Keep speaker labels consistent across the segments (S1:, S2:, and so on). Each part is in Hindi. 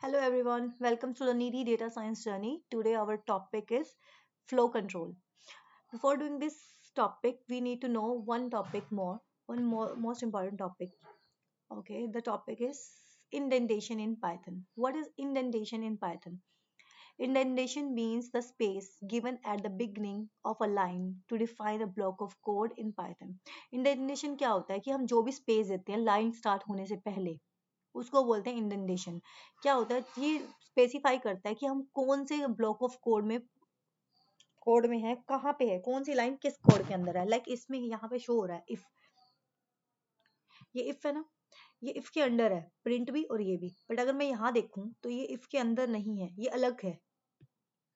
S1: Hello everyone, welcome to the Needy Data Science journey. Today our topic is flow control. Before doing this topic, we need to know one more most important topic. Okay, the topic is indentation in Python. What is indentation in Python? Indentation means the space given at the beginning of a line to define a block of code in Python. Indentation क्या होता है कि हम जो भी space देते हैं line start होने से पहले उसको बोलते हैं इंडेंटेशन। क्या होता है ये स्पेसिफाई करता है कि हम कौन से ब्लॉक ऑफ कोड में है, कहाँ पे है, कौन सी लाइन किस कोड के अंदर है। लाइक इसमें यहाँ पे शो हो रहा है इफ, ये इफ है ना, ये इफ के अंडर है, प्रिंट भी और ये भी। बट अगर मैं यहाँ देखूं तो ये इफ के अंदर नहीं है, ये अलग है,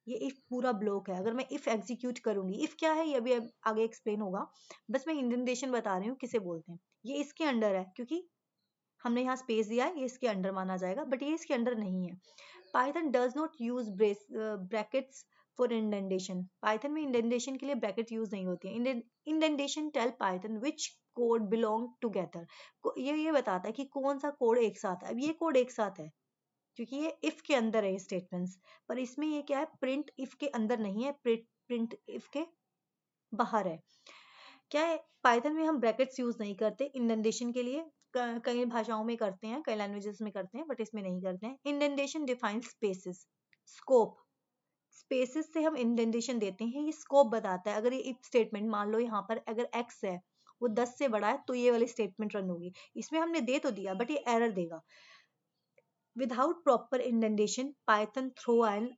S1: ये इफ पूरा ब्लॉक है। अगर मैं इफ एग्जीक्यूट करूंगी, इफ क्या है ये अभी आगे एक्सप्लेन होगा, बस मैं इंडेंटेशन बता रही हूँ किसे बोलते हैं। ये इसके अंडर है क्योंकि हमने यहाँ स्पेस दिया है, ये इसके अंडर माना जाएगा, बट ये इसके अंडर नहीं है। Python does not use brackets for indentation. Python में इंडेंटेशन के लिए ब्रैकेट यूज नहीं होती है। Indentation tell Python which code belong together. ये बताता है कि कौन सा कोड एक साथ है। अब ये कोड एक साथ है क्योंकि ये इफ के अंदर है स्टेटमेंट्स, पर इसमें ये क्या है, प्रिंट इफ के अंदर नहीं है, प्रिंट इफ के बाहर है। क्या है, पाइथन में हम ब्रैकेट्स यूज नहीं करते इंडेंटेशन के लिए। कई भाषाओं में करते हैं, कई लैंग्वेजेस में करते हैं, बट इसमें नहीं करते हैं। Indentation defines spaces, scope. Spaces से हम इंडेंटेशन देते हैं, ये स्कोप बताता है। अगर ये इफ स्टेटमेंट मान लो यहाँ पर अगर x है वो 10 से बड़ा है तो ये वाली स्टेटमेंट रन होगी। इसमें हमने दे तो दिया बट ये एरर देगा। Without proper indentation Python throw an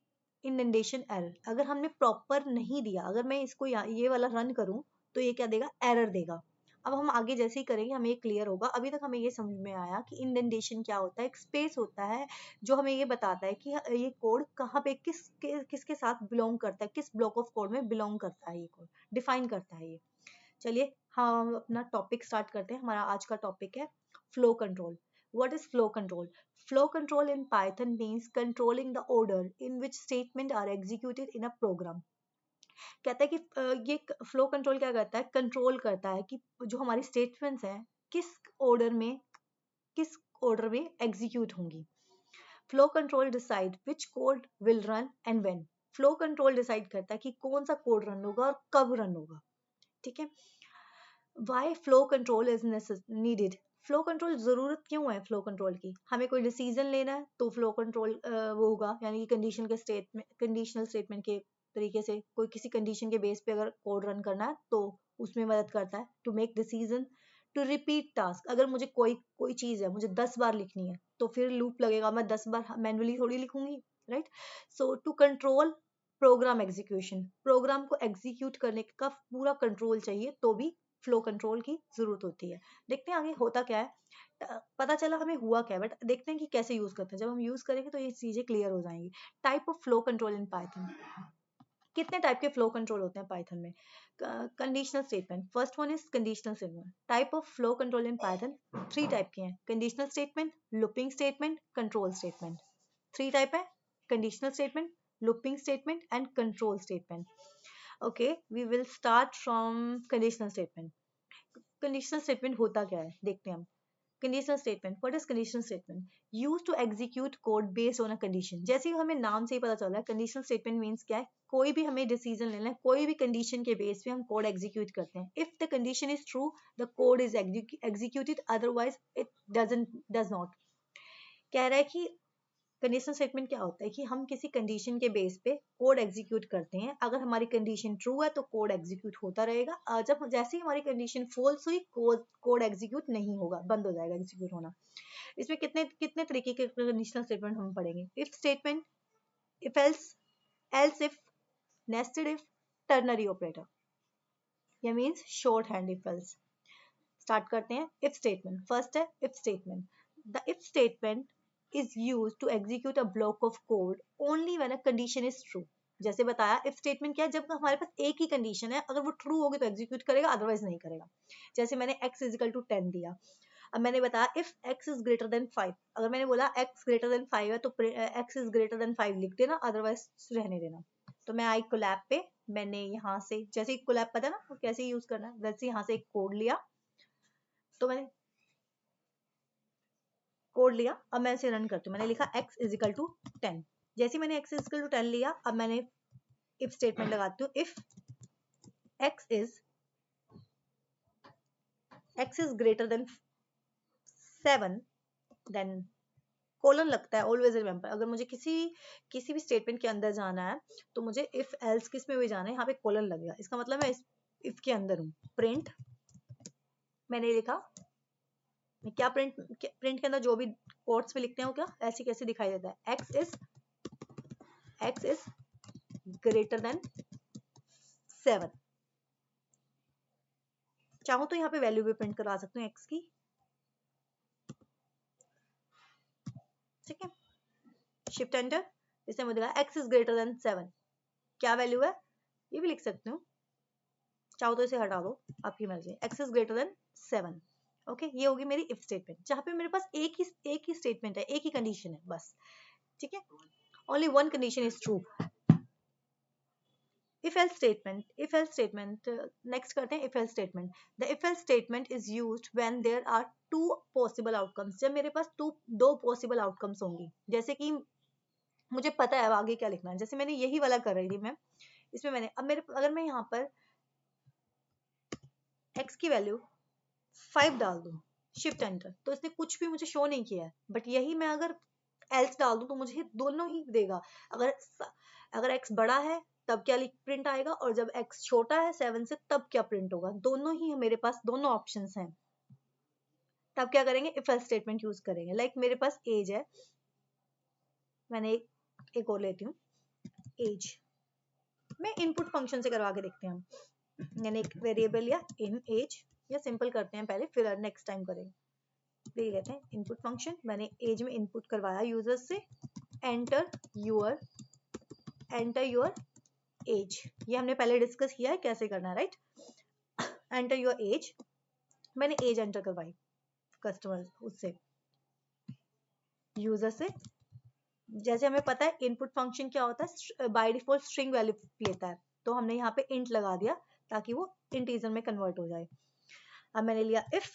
S1: indentation error. अगर हमने प्रॉपर नहीं दिया, अगर मैं इसको ये वाला रन करूं तो ये क्या देगा, एरर देगा। अब हम आगे जैसे ही करेंगे हमें ये क्लियर होगा। अभी तक हमें ये समझ में आया कि इंडेंटेशन क्या होता है। एक स्पेस होता है जो हमें ये बताता है कि ये कोड कहाँ पे किसके साथ बिलोंग करता है, किस ब्लॉक ऑफ कोड में बिलोंग करता है, ये कोड डिफाइन करता है ये। चलिए हम अपना टॉपिक स्टार्ट करते हैं। हमारा आज का टॉपिक है flow control. What is flow control? Flow control in Python means controlling the order in which statements are executed in a program. कहता है कि ये फ्लो कंट्रोल क्या करता है, कंट्रोल करता है कि जो हमारी स्टेटमेंट्स हैं ऑर्डर में किस ऑर्डर में एग्जीक्यूट होंगी। Flow control decide which code will run and when. Flow control decide करता है कि कौन सा कोड रन होगा और कब रन होगा। ठीक है। Why flow control is needed. Flow control जरूरत क्यों है फ्लो कंट्रोल की? हमें कोई डिसीजन लेना है तो फ्लो कंट्रोल वो होगा, यानी कि कंडीशनल स्टेटमेंट के तरीके से कोई किसी कंडीशन के बेस पे अगर कोड रन करना है तो उसमें मदद करता है। To make decision, to repeat task. अगर मुझे कोई चीज है मुझे 10 बार लिखनी है तो फिर लूप लगेगा, मैं 10 बार मैन्युअली थोड़ी लिखूंगी, right. So to control program execution, program को एग्जीक्यूट करने का पूरा कंट्रोल चाहिए तो भी फ्लो कंट्रोल की जरूरत होती है। देखते हैं आगे होता क्या है। पता चला हमें हुआ क्या है, बट देखते हैं कि कैसे यूज करते हैं। जब हम यूज करेंगे तो ये चीजें क्लियर हो जाएंगी। Type of flow control in Python. कितने टाइप के फ्लो कंट्रोल होते हैं पाइथन में? Conditional statement, first one is conditional statement. Type of flow control in Python 3 type के हैं, conditional statement, looping statement, control statement. 3 type है, conditional statement, looping statement and control statement. Okay, we will start from conditional statement. Conditional statement होता क्या है देखते हैं हम। Conditional statement, what is conditional statement? Used to execute code based on a condition. जैसे ही हमें नाम से ही पता चल रहा है कंडीशनल स्टेटमेंट मींस क्या है, कोई भी हमें डिसीजन लेना है, कोई भी कंडीशन के बेस पे हम कोड एग्जीक्यूट करते हैं। If the condition is true the code is executed, otherwise it does not. कह रहा है कि कंडीशनल स्टेटमेंट क्या होता है कि हम किसी कंडीशन के बेस पे कोड एग्जीक्यूट करते हैं। अगर हमारी कंडीशन ट्रू है तो कोड एग्जीक्यूट होता रहेगा, जब जैसे ही हमारी कंडीशन फॉल्स हुई कोड एग्जीक्यूट नहीं होगा, बंद हो जाएगा एग्जीक्यूट होना। इसमें कितने कितने तरीके के कंडीशनल स्टेटमेंट हम पढ़ेंगे। If statement, if else if, nested if, ternary operator, या means short hand if else. Start करते हैं। इफ स्टेटमेंट, फर्स्ट है if statement. The if statement is used to execute a block of code only when a condition is true. जैसे बताया इफ स्टेटमेंट क्या है, जब हमारे पास एक ही कंडीशन है, अगर वो ट्रू होगी तो एग्जीक्यूट करेगा, अदरवाइज नहीं करेगा। जैसे मैंने x इजिकल टू 10 दिया। अब मैंने बताया if x is greater then 5, अगर मैंने बोला x ग्रेटर देन 5 है तो x इज ग्रेटर देन 5 लिख देना, अदरवाइज रहने देना। तो मैं आई कोलैब पे, मैंने यहाँ से जैसे कोलैब पता ना कैसे यूज करना है, वैसे यहाँ से एक कोड लिया। तो मैंने कोड लिया, अब मैं इसे रन करती हूँ। मैंने लिखा x इज इक्वल टू 10। जैसे मैंने x इज इक्वल टू 10 लिया, अब मैंने इफ स्टेटमेंट लगाती हूँ, if x is greater than 7 then colon लगता है। ऑलवेज रिमेंबर, अगर मुझे किसी भी स्टेटमेंट के अंदर जाना है तो मुझे इफ एल्स किस में भी जाना है, यहाँ पे कोलन लगेगा। इसका मतलब मैं इफ के अंदर हूँ। प्रिंट, मैंने लिखा, क्या प्रिंट के अंदर जो भी कोट्स में लिखते हैं वो क्या ऐसे कैसे दिखाई देता है, x इज ग्रेटर देन 7। चाहूँ तो यहाँ पे वैल्यू भी प्रिंट करवा सकते हूँ x की, ठीक है। शिफ्ट एंटर, इससे मुझे दिखा x इज ग्रेटर देन 7, क्या वैल्यू है ये भी लिख सकते हो। चाहो तो इसे हटा दो, आपकी मर्जी। x is greater than 7, okay. ये होगी मेरी इफ स्टेटमेंट, जहां पे मेरे पास एक ही स्टेटमेंट है, एक ही कंडीशन है बस, ठीक है। Only one condition is true. if else statement next करते हैं। if else statement, the if else statement is used when there are two possible outcomes, जब मेरे पास दो possible outcomes होंगी। जैसे कि मुझे पता है अब आगे क्या लिखना है, जैसे मैंने यही वाला कर रही थी मैं, इसमें मैंने अब मेरे अगर मैं यहाँ पर x की वैल्यू 5 डाल दूं, शिफ्ट एंटर, तो इसने कुछ भी मुझे शो नहीं किया है। बट यही मैं अगर एल्स डाल दूं तो मुझे दोनों ही देगा। अगर x बड़ा है तब क्या प्रिंट आएगा, और जब x छोटा है 7 से तब क्या प्रिंट होगा। दोनों ही मेरे पास दोनों ऑप्शंस हैं। तब क्या करेंगे, इफ एल्स स्टेटमेंट यूज करेंगे। लाइक मेरे पास एज है, मैंने एक और लेती हूँ एज, मैं इनपुट फंक्शन से करवा के देखते हैं हम। मैंने एक वेरिएबल लिया इन एज, या सिंपल करते हैं पहले फिर नेक्स्ट टाइम करेंगे। देख लेते हैं इनपुट फंक्शन, मैंने एज में इनपुट करवाया यूजर से, एंटर योर एज, ये हमने पहले डिस्कस किया है कैसे करना है, राइट। एंटर योर एज, मैंने एज एंटर करवाई कस्टमर उससे, यूजर से। जैसे हमें पता है इनपुट फंक्शन क्या होता है, बाय डिफॉल्ट स्ट्रिंग वैल्यू लेता है, तो हमने यहाँ पे इंट लगा दिया ताकि वो इंटीजर में कन्वर्ट हो जाए। अब मैंने लिया if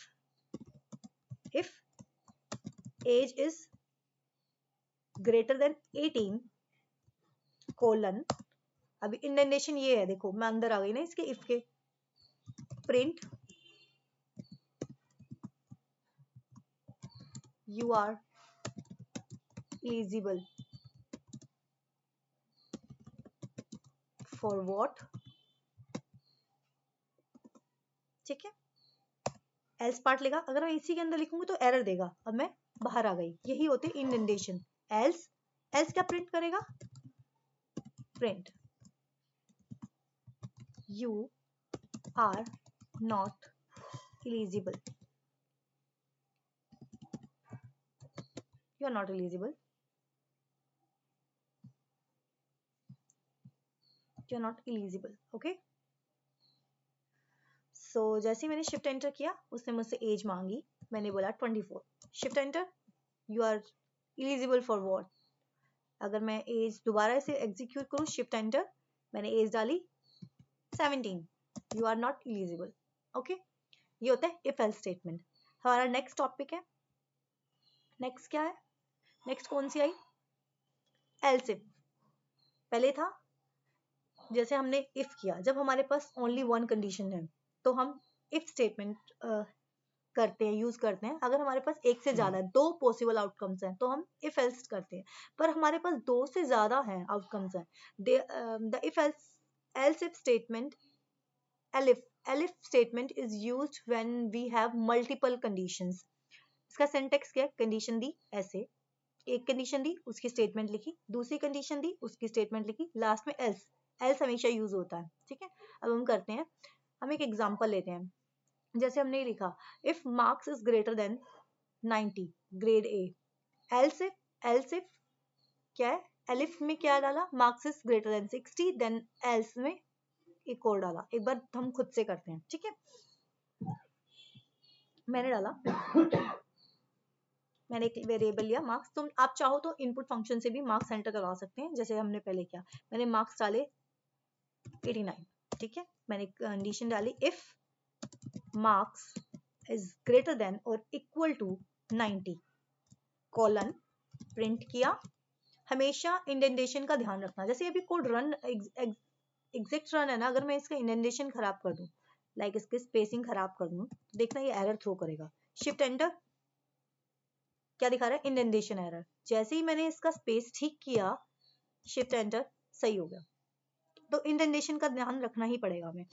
S1: age is greater than 18 colon, अभी इंडेंटेशन ये है, देखो मैं अंदर आ गई ना इसके इफ के, print you are eligible for what, ठीक है। एल्स पार्ट लेगा, अगर मैं इसी के अंदर लिखूंगी तो एरर देगा। अब मैं बाहर आ गई, यही होती है इंडेंटेशन। एल्स क्या प्रिंट करेगा, print you are not eligible, you are not eligible, you are not eligible, okay. So जैसे मैंने शिफ्ट एंटर किया, उसने मुझसे एज मांगी, मैंने बोला 24, shift enter, you are eligible for what. अगर मैं एज दोबारा से एग्जीक्यूट करूं, शिफ्ट एंटर, मैंने एज डाली 17, you are not eligible, okay. ये होता है इफ एल्स स्टेटमेंट। हमारा नेक्स्ट टॉपिक है, नेक्स्ट क्या है, नेक्स्ट कौन सी आई, एल्स इफ। पहले था जैसे हमने इफ किया, जब हमारे पास ओनली वन कंडीशन है तो हम इफ स्टेटमेंट करते हैं, यूज करते हैं। अगर हमारे पास एक से ज्यादा है, दो पॉसिबल आउटकम्स हैं, तो हम इफ एल्स करते हैं। पर हमारे पास दो से ज्यादा हैं आउटकम्स हैं, the if else if statement, elif statement is used when we have multiple conditions। इसका सिंटेक्स क्या है, कंडीशन दी ऐसे, एक कंडीशन दी उसकी स्टेटमेंट लिखी, दूसरी कंडीशन दी उसकी स्टेटमेंट लिखी, लास्ट में एल्स हमेशा यूज होता है, ठीक है। अब हम करते हैं, हम एक एग्जांपल लेते हैं। जैसे हमने लिखा if marks is greater than 90 grade A, else if क्या है, एलिफ में क्या डाला, marks is greater than 60, then else में एक और डाला। एक बार हम खुद से करते हैं, ठीक है। मैंने डाला, मैंने एक वेरिएबल लिया मार्क्स, तुम आप चाहो तो इनपुट फंक्शन से भी मार्क्स एंटर करवा सकते हैं, जैसे हमने पहले किया। मैंने मार्क्स डाले 89, ठीक है। मैंने कंडीशन डाली if marks is greater than और इक्वल टू 90, कॉलन प्रिंट किया। हमेशा इंडेंटेशन का ध्यान रखना, जैसे अभी कोड रन एग्जैक्ट रन है ना, अगर मैं इसका इंडेंटेशन खराब कर दूं, लाइक इसकी स्पेसिंग खराब कर दूं, तो देखना ये एरर थ्रो करेगा। शिफ्ट एंटर, क्या दिखा रहा है? Indentation error. जैसे ही मैंने इसका स्पेस ठीक किया, शिफ्ट एंटर, सही हो गया। तो इंडेंटेशन का ध्यान रखना ही पड़ेगा हमें।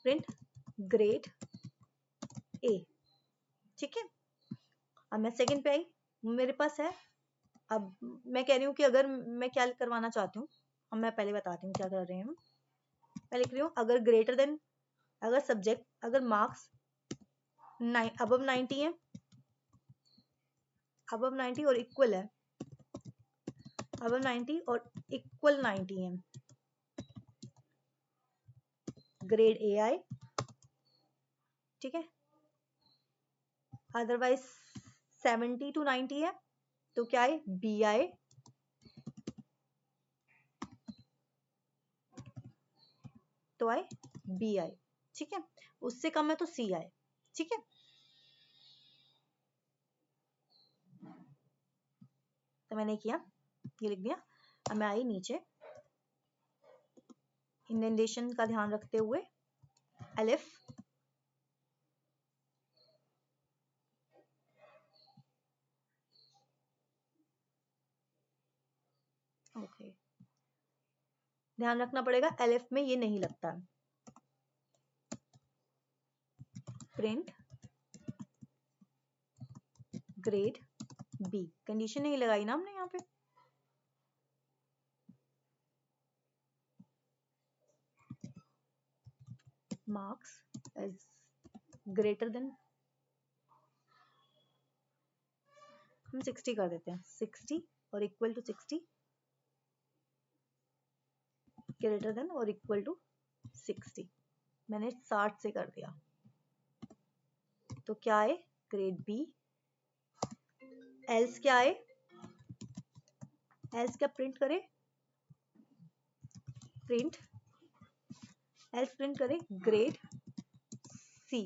S1: प्रिंट ग्रेड ए, ठीक है। अब मैं सेकंड पे आई, मेरे पास है, अब मैं कह रही हूँ कि अगर मैं क्या करवाना चाहती हूँ, अब मैं पहले बताती हूँ क्या कर रहे हैं हम। मैं लिख रही हूँ अगर ग्रेटर देन, अगर सब्जेक्ट, अगर मार्क्स अबव 90 है, अबव 90 और इक्वल है, अबव 90 और इक्वल 90 है, ग्रेड ए आए, ठीक है। अदरवाइज 70 to 90 है तो क्या है? बी आए, तो आए बी आए, ठीक है। उससे कम है तो सी आए, ठीक है। तो मैंने किया, ये लिख दिया। अब मैं आई नीचे, इंडेंटेशन का ध्यान रखते हुए अलिफ, ओके, ध्यान रखना पड़ेगा अलिफ में ये नहीं लगता। प्रिंट ग्रेड बी, कंडीशन नहीं लगाई ना हमने यहाँ पे, मार्क्स एज ग्रेटर देन, हम 60 कर देते हैं, 60 और इक्वल टू 60, ग्रेटर देन और इक्वल टू 60, मैंने 60 से कर दिया, तो क्या है? Grade B. एल्स क्या है? एल्स क्या प्रिंट करे? प्रिंट एल्स प्रिंट करे ग्रेड सी,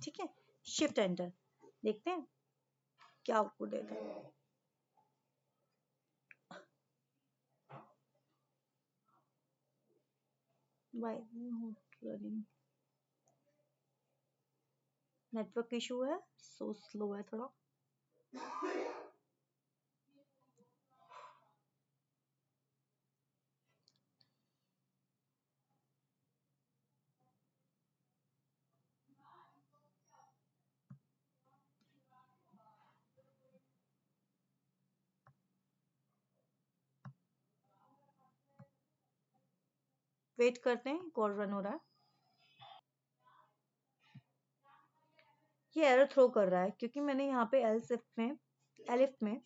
S1: ठीक है। शिफ्ट एंटर, देखते हैं क्या आउटपुट देता है। नेटवर्क इशू है, सो स्लो है थोड़ा। वेट करते हैं, कॉल रन हो रहा है। ये एरर थ्रो कर रहा है क्योंकि मैंने यहाँ पे एलिफ में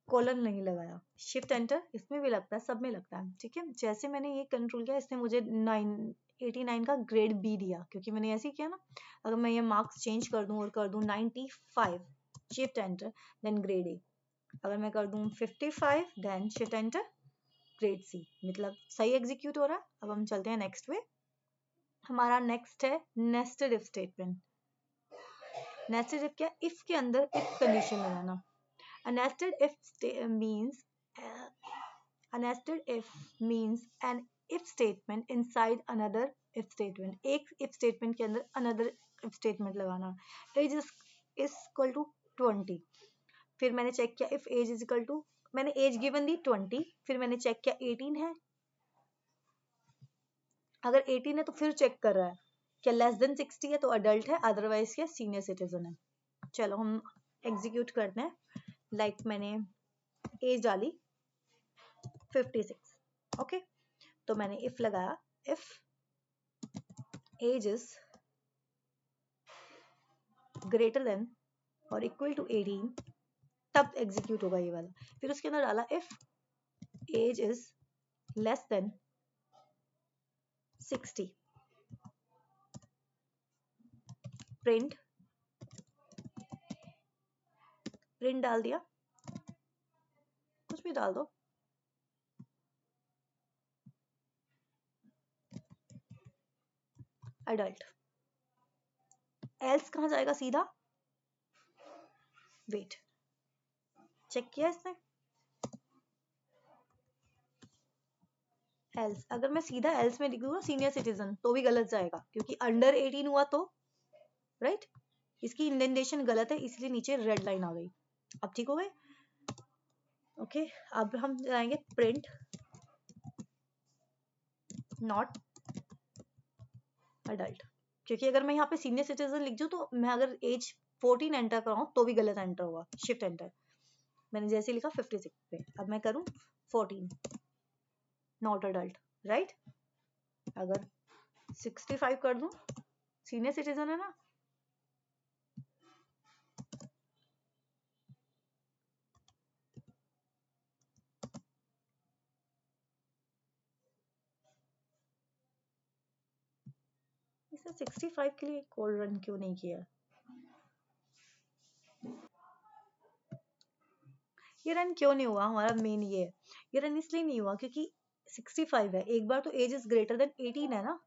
S1: कॉलन नहीं लगाया। शिफ्ट एंटर, इसमें भी लगता है, सब में लगता है, ठीक है। जैसे मैंने ये कंट्रोल किया, इसने मुझे 89 का ग्रेड बी दिया, क्योंकि मैंने ऐसे ही किया ना। अगर मैं ये मार्क्स चेंज कर दूं और कर दूं 95, shift enter, then grade A. अगर मैं कर दूं 55, then shift enter, grade C, मतलब सही एग्जीक्यूट हो रहा है। अब हम चलते हैं नेक्स्ट पे। हमारा नेक्स्ट है nested if statement. Nested if क्या? इफ के अंदर इफ कंडीशन लगाना। A nested means an if statement inside another if statement. एक if statement के अंदर another if statement लगाना। Age is equal to 20, फिर मैंने चेक किया if age is equal to, मैंने age given दी 20, फिर मैंने चेक किया 18 है, अगर 18 है तो फिर चेक कर रहा है क्या लेस देन 60 है तो अडल्ट है, अदरवाइज क्या सीनियर सिटीजन है। चलो हम एग्जीक्यूट करते हैं। लाइक मैंने एज डाली 56, ओके। तो मैंने इफ लगाया, if age is greater than और इक्वल टू 18, तब एग्जीक्यूट होगा ये वाला। फिर उसके अंदर डाला if age is less than 60, print डाल दिया, कुछ भी डाल दो, अडल्ट। एल्स कहाँ जाएगा सीधा? वेट, चेक किया इसने? एल्स, अगर मैं सीधा एल्स में लिख दूंगा सीनियर सिटीजन तो भी गलत जाएगा, क्योंकि अंडर 18 हुआ तो, राइट? इसकी इंडेंटेशन गलत है, इसलिए नीचे रेड लाइन आ गई। अब ठीक हो गए? ओके, अब हम जाएंगे प्रिंट नॉट अडल्ट, क्योंकि अगर मैं यहाँ पे सीनियर सिटीजन लिख दूँ तो मैं अगर एज 14 एंटर कराऊँ तो भी गलत एंटर होगा, शिफ्ट एंटर। मैंने जैसे लिखा 56 पे, अब मैं करूँ 14 नॉट अडल्ट, राइट? अगर 65 कर दूं, सीनियर सिटीजन है ना, इसे 65 के लिए कोड रन क्यों नहीं किया? ये रन क्यों नहीं हुआ? हमारा मेन ये है, ये रन इसलिए नहीं हुआ क्योंकि 65 है, एक बार तो एज इज ग्रेटर देन 18 है ना,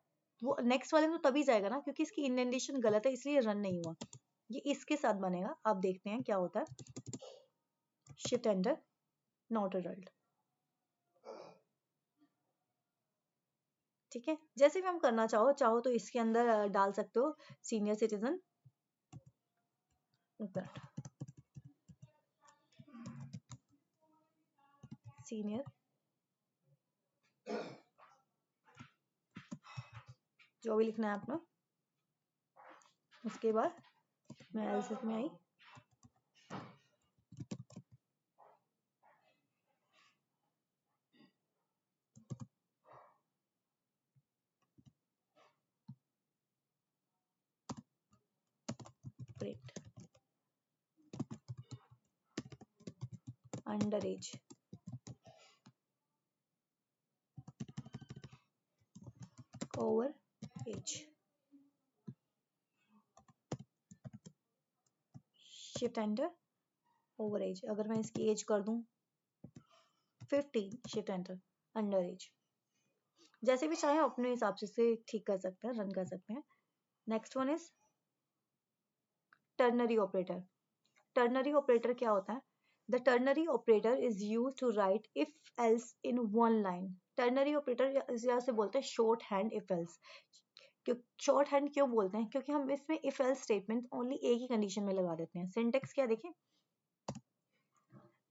S1: वो नेक्स्ट वाले में तो तभी जाएगा ना, क्योंकि इसकी इंडेंटेशन गलत है इसलिए रन नहीं हुआ। ये इसके साथ बनेगा, आप देखते हैं क्या होता है। शिफ्ट एंटर नॉट अडल्ट, ठीक है? जैसे भी हम करना चाहो चाहो तो इसके अंदर डाल सकते हो सीनियर सिटीजन, सीनियर, जो भी लिखना है अपना। उसके बाद मैं एल्सिफ में आई, print under age, over age, shift enter over age. अगर मैं इसकी एज कर दूं 15, शिफ्ट एंटर अंडर एज। जैसे भी चाहे अपने हिसाब से ठीक कर सकते हैं, रन कर सकते हैं। Next one is ternary operator. Ternary operator क्या होता है? The ternary operator is use to write if else in one line. Ternary operator या से बोलते हैं short hand if else. Short hand क्यों बोलते हैं? क्योंकि हम इसमें इफ एल्स स्टेटमेंट ओनली एक ही कंडीशन में लगा देते हैं। सिंटेक्स क्या देखें,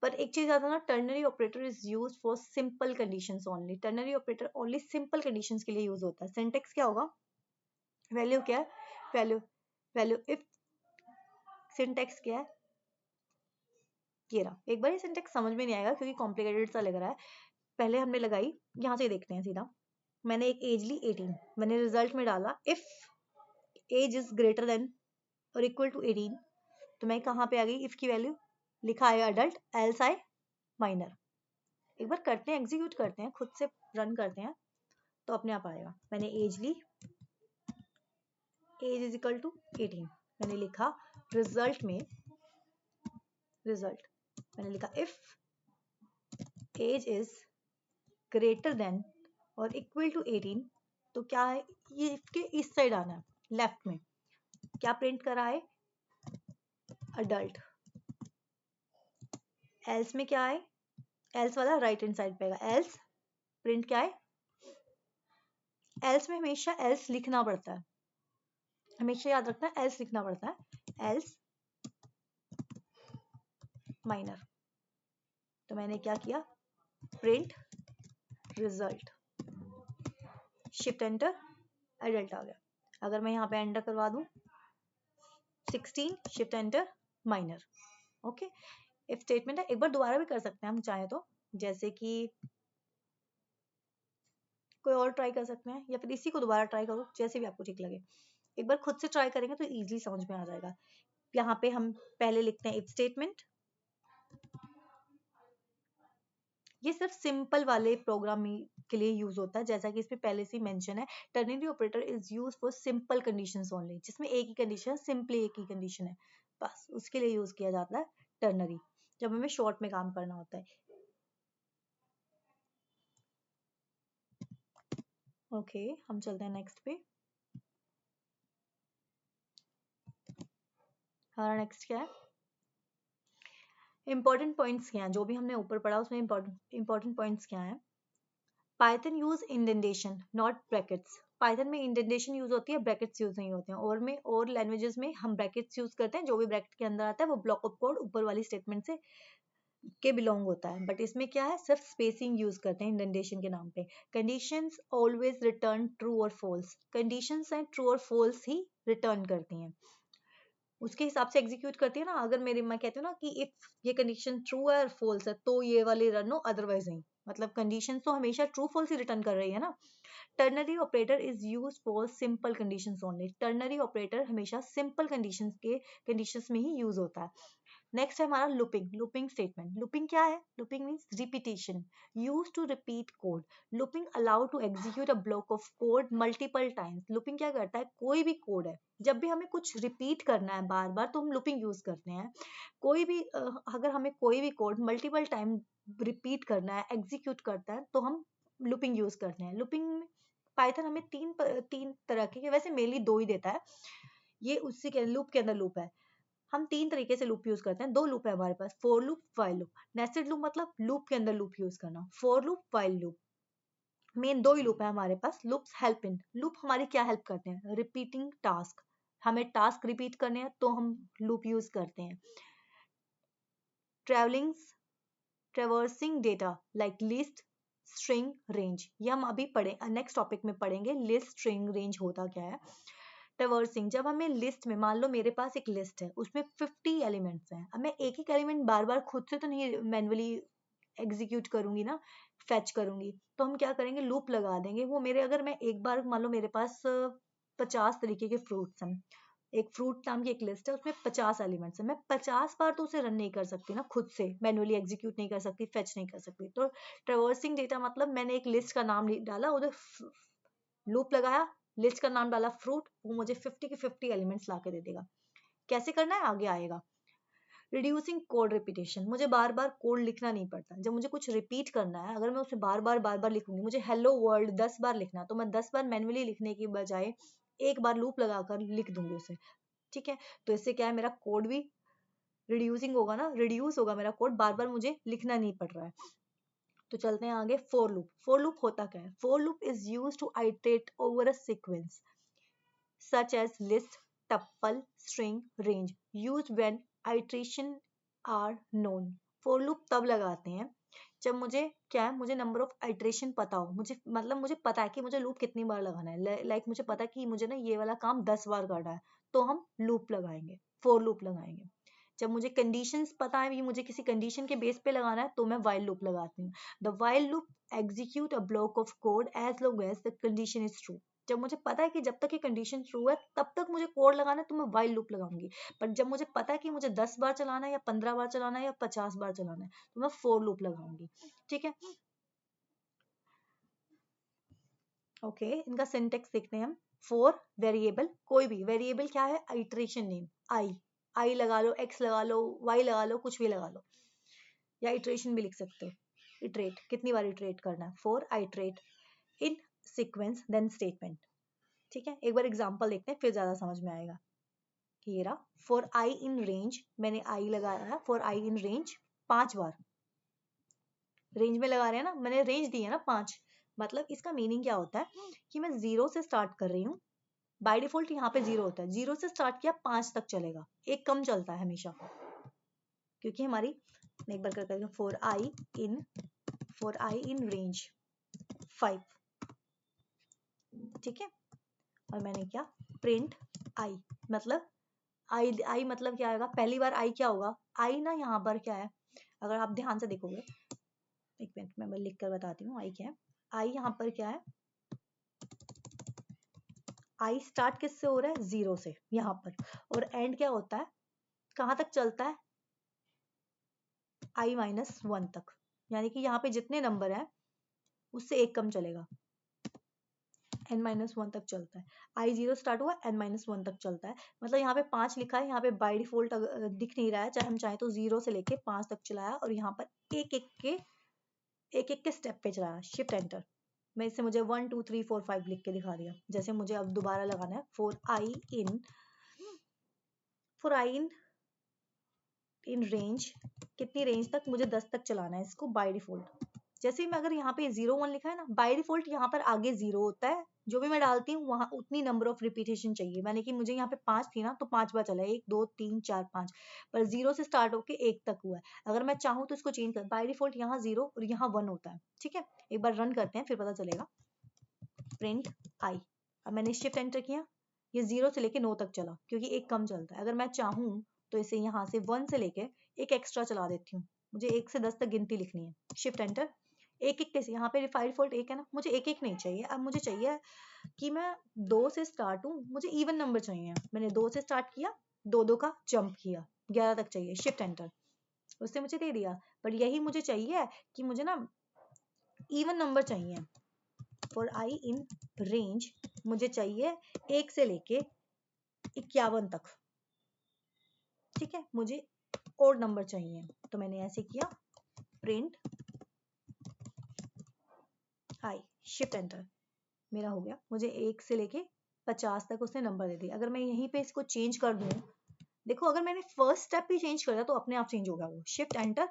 S1: पर एक चीज याद रखना, ternary operator is use for simple conditions only. Ternary operator only simple conditions के लिए यूज होता है। सिंटेक्स क्या होगा? वैल्यू क्या है? Value, value if. सिंटेक्स क्या है? ये रहा। एक बार ये सिंटेक्स समझ में नहीं आएगा क्योंकि कॉम्प्लिकेटेड सा लग रहा है। पहले हमने लगाई, यहाँ से देखते हैं सीधा। मैंने एक एज ली 18, मैंने रिजल्ट में डाला if age is greater than और इक्वल टू 18, तो मैं कहाँ पे आ गई? इफ की वैल्यू लिखा है अडल्ट, एल्स आई माइनर। एक बार करते हैं, एग्जीक्यूट करते हैं, खुद से रन करते हैं तो अपने आप आएगा। मैंने एज ली, एज इज इक्वल टू 18, मैंने लिखा रिजल्ट में, रिजल्ट मैंने लिखा if age is greater than और इक्वल टू 18, तो क्या है? ये इसके इस साइड आना है, लेफ्ट में। क्या प्रिंट करा है? अडल्ट। एल्स में क्या है? एल्स वाला राइट हैंड साइड पे आएगा। एल्स प्रिंट क्या है? एल्स में हमेशा एल्स लिखना पड़ता है, हमेशा याद रखना, एल्स लिखना पड़ता है। Else minor. तो मैंने क्या किया? Print result, shift enter, adult आ गया। अगर मैं यहाँ पे एंटर करवा दूं 16, shift enter minor. Okay, if statement है। एक बार दोबारा भी कर सकते हैं हम चाहे तो, जैसे कि कोई और ट्राई कर सकते हैं या फिर इसी को दोबारा ट्राई करो, जैसे भी आपको ठीक लगे। एक बार खुद से ट्राई करेंगे तो इजीली समझ में आ जाएगा। यहाँ पे हम पहले लिखते हैं इफ स्टेटमेंट। ये सिर्फ सिंपल वाले प्रोग्राम के लिए यूज होता है, जैसा कि इसमें पहले से मेंशन है। Ternary operator is use for simple conditions only, जिसमें एक ही कंडीशन है, सिंपली एक ही कंडीशन है, बस उसके लिए यूज किया जाता है टर्नरी, जब हमें शॉर्ट में काम करना होता है। ओके, हम चलते हैं नेक्स्ट पे। हमारा नेक्स्ट क्या है? इंपॉर्टेंट पॉइंट्स क्या हैं, जो भी हमने ऊपर पढ़ा उसमें इंपॉर्टेंट पॉइंट्स क्या हैं? Python use indentation not brackets. Python में इंडेंटेशन यूज होती है, ब्रैकेट्स यूज नहीं होते हैं। और लैंग्वेजेस में हम ब्रैकेट्स यूज करते हैं, जो भी ब्रैकेट के अंदर आता है वो ब्लॉक ऑफ कोड ऊपर वाली स्टेटमेंट से के बिलोंग होता है। बट इसमें क्या है, सिर्फ स्पेसिंग यूज करते हैं इंडेंटेशन के नाम पे। कंडीशंस ऑलवेज रिटर्न ट्रू और फॉल्स। कंडीशंस हैं ट्रू और फॉल्स ही रिटर्न करती हैं, उसके हिसाब से एग्जीक्यूट करती है ना। अगर मैं कहती हूँ ना कि इफ ये कंडीशन ट्रू है और फॉल्स है तो ये वाली रन हो, अदरवाइज नहीं। मतलब कंडीशन तो हमेशा ट्रू फॉल्स ही रिटर्न कर रही है ना। Ternary operator is use for simple conditions only. Ternary operator हमेशा सिंपल कंडीशंस में ही यूज होता है। नेक्स्ट है हमारा लूपिंग स्टेटमेंट। लूपिंग क्या है? Looping means repetition, use to repeat code. Looping allow to execute a block of code multiple times. Looping क्या करता है, कोई भी कोड है, जब भी हमें कुछ रिपीट करना है बार बार तो हम लूपिंग यूज करते हैं। कोई भी अगर हमें कोई भी कोड मल्टीपल टाइम रिपीट करना है, एग्जीक्यूट करता है, तो हम लूपिंग यूज करते हैं। लूपिंग में पाइथन हमें तीन तरह के, वैसे मेनली दो ही देता है, ये उसी के लूप के अंदर लूप है। हम तीन तरीके से लूप यूज करते हैं, दो लूप है हमारे पास, for loop, while loop. Nested loop मतलब लूप के अंदर लूप यूज करना, for loop, while loop. Main दो ही लूप है हमारे पास। लूप्स हेल्प इन, लूप हमारी क्या हेल्प करते हैं? रिपीटिंग टास्क, हमें टास्क रिपीट करने हैं तो हम लूप यूज करते हैं। Travelling traversing data like list, string, range, ये हम अभी पढ़े, नेक्स्ट टॉपिक में पढ़ेंगे लिस्ट, स्ट्रिंग, रेंज होता क्या है। ट्रेवर्सिंग, जब हमें लिस्ट में, मान लो मेरे पास एक लिस्ट है उसमें 50 एलिमेंट्स हैं, अब मैं एक एक एलिमेंट बार बार खुद से तो नहीं मैन्युअली एग्जीक्यूट करूंगी ना, फेच करूंगी। तो हम क्या करेंगे, लूप लगा देंगे। वो मेरे, अगर मैं एक बार, मान लो मेरे पास 50 तरीके के फ्रूट्स हैं, एक फ्रूट नाम की एक लिस्ट है, उसमें 50 एलिमेंट्स है, मैं 50 बार तो उसे रन नहीं कर सकती ना, खुद से मैन्युअली एग्जीक्यूट नहीं कर सकती, फेच नहीं कर सकती। तो ट्रेवर्सिंग डेटा मतलब मैंने एक लिस्ट का नाम डाला, उधर लूप लगाया, लिस्ट का नाम डाला फ्रूट, वो मुझे 50 के 50 एलिमेंट्स ला के दे देगा। कैसे करना है आगे आएगा। रिड्यूसिंग कोड रिपीटेशन, मुझे बार बार कोड लिखना नहीं पड़ता। जब मुझे कुछ रिपीट करना है, अगर मैं उसे बार बार लिखूंगी, मुझे हेलो वर्ल्ड 10 बार लिखना, तो मैं 10 बार मैन्युअली लिखने की बजाय एक बार लूप लगाकर लिख दूंगी उसे। ठीक है, तो इससे क्या है, मेरा कोड भी रिड्यूसिंग होगा ना, रिड्यूस होगा मेरा कोड, बार बार मुझे लिखना नहीं पड़ रहा है। तो चलते हैं आगे। फोर लूप, फोर लूप होता क्या है? For loop is use to iterate over a sequence such as list, tuple, string, range, used when iteration are known. For loop तब लगाते हैं जब मुझे क्या है, मुझे नंबर ऑफ आइट्रेशन पता हो, मुझे मतलब मुझे पता है कि मुझे लूप कितनी बार लगाना है। लाइक मुझे पता है कि मुझे ना ये वाला काम 10 बार करना है, तो हम लूप लगाएंगे, फोर लूप लगाएंगे। जब मुझे कंडीशंस पता है, ये मुझे किसी कंडीशन के बेस पे लगाना है, तो मैं व्हाइल लूप लगाती हूँ। The while loop execute a block of code as long as the condition is true. जब मुझे पता है कि जब तक ये कंडीशन ट्रू है तब तक मुझे कोड लगाना है, तो मैं व्हाइल लूप लगाऊंगी। पर जब मुझे पता है कि मुझे 10 बार चलाना है या 15 बार चलाना है या 50 बार चलाना है, तो मैं फोर लूप लगाऊंगी। ठीक है, ओके, इनका सिंटेक्स देखते हैं हम। फोर वेरिएबल, कोई भी वेरिएबल क्या है, आइट्रेशन नेम, आई लगा लो, एक्स लगा लो, वाई लगा लो, कुछ भी लगा लो, या इटरेशन भी लिख सकते हो। इटरेट, कितनी बार इटरेट करना है, फोर आइट्रेट इन सीक्वेंस देन स्टेटमेंट। ठीक है, एक बार एग्जांपल देखते हैं फिर ज्यादा समझ में आएगा। ये रहा, फॉर आई इन रेंज, मैंने आई लगाया है, for I in range 5 bar, range में लगा रहे हैं ना, मैंने रेंज दी है ना 5। मतलब इसका मीनिंग क्या होता है कि मैं 0 से स्टार्ट कर रही हूँ, बाय डिफॉल्ट यहाँ पे 0 होता है, 0 से स्टार्ट किया 5 तक चलेगा, एक कम चलता है हमेशा, क्योंकि हमारी, मैं एक बार करके देखती हूँ, फॉर आई इन रेंज 5। ठीक है, और मैंने क्या, प्रिंट आई, मतलब आई मतलब क्या आएगा, पहली बार आई क्या होगा, आई ना यहाँ पर क्या है, अगर आप ध्यान से देखोगे, एक मिनट मैं लिख कर बताती हूँ आई क्या है। आई यहाँ पर क्या है, आई स्टार्ट किससे हो रहा है, 0 से यहाँ पर, और एंड क्या होता है, कहाँ तक चलता है, i-1 तक, यानी कि यहाँ पे जितने नंबर है उससे एक कम चलेगा, n-1 तक चलता है। i0 स्टार्ट हुआ, n-1 तक चलता है, मतलब यहाँ पे 5 लिखा है, यहाँ पे बाय डिफॉल्ट दिख नहीं रहा है, चाहे हम चाहे तो 0 से लेके 5 तक चलाया, और यहाँ पर एक एक के स्टेप पे चलाया, शिफ्ट एंटर, मैं इससे मुझे 1 2 3 4 5 लिख के दिखा दिया। जैसे मुझे अब दोबारा लगाना है, for I in in range, कितनी रेंज तक, मुझे 10 तक चलाना है इसको बाय डिफॉल्ट। जैसे ही मैं अगर यहाँ पे 0 1 लिखा है ना, बाय डिफॉल्ट यहाँ पर आगे 0 होता है, जो भी मैं डालती हूँ वहां उतनी नंबर ऑफ रिपीटेशन चाहिए। मैंने कि मुझे यहाँ पे 5 थी ना, तो 5 बार चला, 1 2 3 4 5, पर 0 से स्टार्ट होके 1 तक हुआ है। अगर मैं चाहूँ तो इसको चेंज कर, बाय डिफॉल्ट यहाँ 0 और यहाँ 1 होता है। ठीक है, एक बार रन करते हैं फिर पता चलेगा। प्रिंट आई, अब मैंने शिफ्ट एंटर किया, ये 0 से लेके 9 तक चला क्योंकि एक कम चलता है। अगर मैं चाहूँ तो इसे यहाँ से 1 से लेके एक एक्स्ट्रा चला देती हूँ, मुझे 1 से 10 तक गिनती लिखनी है। शिफ्ट एंटर, एक एक कैसे, यहाँ पे बाय डिफॉल्ट 1 है ना, मुझे एक एक नहीं चाहिए, अब मुझे चाहिए कि मैं 2 से स्टार्ट हूँ, मुझे इवन नंबर चाहिए। मैंने 2 से स्टार्ट किया, 2 2 का जंप किया, 11 तक चाहिए। शिफ्ट एंटर, उसने मुझे दे दिया। पर यही मुझे चाहिए कि मुझे ना इवन नंबर चाहिए। फॉर आई इन रेंज मुझे चाहिए 1 से लेके 51 तक। ठीक है, मुझे ओड नंबर चाहिए, तो मैंने ऐसे किया, प्रिंट आई, शिफ्ट एंटर, मेरा हो गया। मुझे 1 से लेके 50 तक उसने नंबर दे दिया। अगर मैं यहीं पे इसको चेंज कर दूं, देखो अगर मैंने फर्स्ट स्टेप भी चेंज कर दिया तो अपने आप चेंज होगा वो। शिफ्ट एंटर,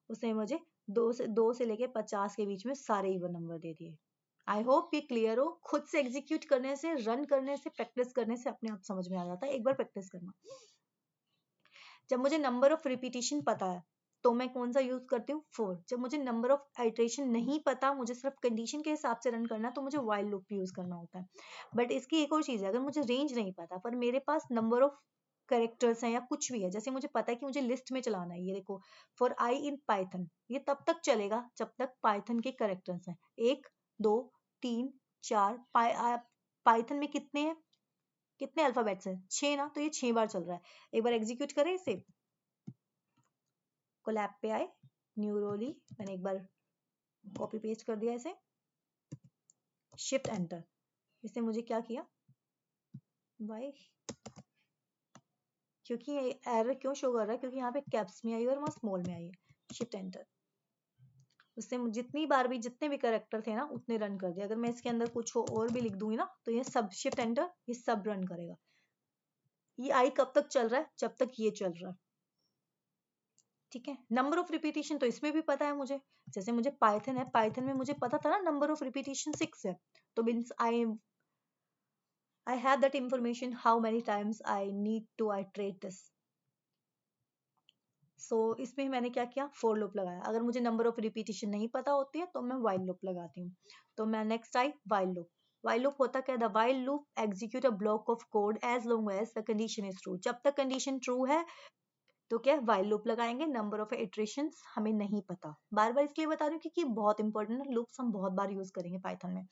S1: उसने मुझे 2 से लेके 50 के बीच में सारे इवन नंबर दे दिए। आई होप ये क्लियर हो। खुद से एग्जीक्यूट करने से, रन करने से, प्रैक्टिस करने से अपने आप समझ में आ जाता है। एक बार प्रैक्टिस करना। जब मुझे नंबर ऑफ रिपीटिशन पता है तो मैं कौन सा यूज करती हूँ, 4। जब मुझे नंबर ऑफ आइट्रेशन नहीं पता, मुझे सिर्फ कंडीशन के हिसाब से रन करना, तो मुझे व्हाइल लूप यूज करना होता है। बट इसकी एक और चीज है, अगर मुझे रेंज नहीं पता पर मेरे पास नंबर ऑफ कैरेक्टर्स हैं या कुछ भी है, जैसे मुझे पता है कि मुझे लिस्ट में चलाना है, ये देखो फॉर आई इन पाइथन, ये तब तक चलेगा जब तक पाइथन के कैरेक्टर्स हैं 1 2 3 4। पाइथन में कितने हैं, कितने अल्फाबेट्स हैं, 6 ना, तो ये 6 बार चल रहा है। एक बार एग्जीक्यूट करें इसे, कोलैब पे आए, न्यूरोली, मैंने एक बार कॉपी पेस्ट कर दिया इसे, शिफ्ट एंटर, इसने मुझे क्या किया, वाई, क्योंकि ये एरर क्यों शो कर रहा है, क्योंकि यहाँ पे कैप्स में आई और वहां स्मॉल में आई है। शिफ्ट एंटर, उससे जितनी बार भी जितने भी कैरेक्टर थे ना उतने रन कर दिया। अगर मैं इसके अंदर कुछ और भी लिख दूंगी ना तो ये सब, शिफ्ट एंटर, ये सब रन करेगा। ये आई कब तक चल रहा है, जब तक ये चल रहा है। ठीक है, नंबर ऑफ रिपीटेशन तो इसमें भी पता है मुझे, जैसे मुझे पाइथन है, पाइथन में मुझे पता था ना नंबर ऑफ रिपीटेशन 6 है, तो means I have that information how many times I need to iterate this. So इसमें मैंने क्या किया, फोर लूप लगाया। अगर मुझे नंबर ऑफ रिपीटेशन नहीं पता होती है तो मैं वाइल लूप लगाती हूँ। तो मैं नेक्स्ट आई वाइल लूप। वाइल लूप होता क्या, the while loop execute a block of code as long as the condition is true. जब तक कंडीशन ट्रू है तो क्या वाइल लूप लगाएंगे, नंबर ऑफ इटरेशंस हमें नहीं पता। बार बार इसलिए बता रही हूँ क्योंकि बहुत इंपॉर्टेंट है, लूप्स हम बहुत बार यूज करेंगे पाइथन में।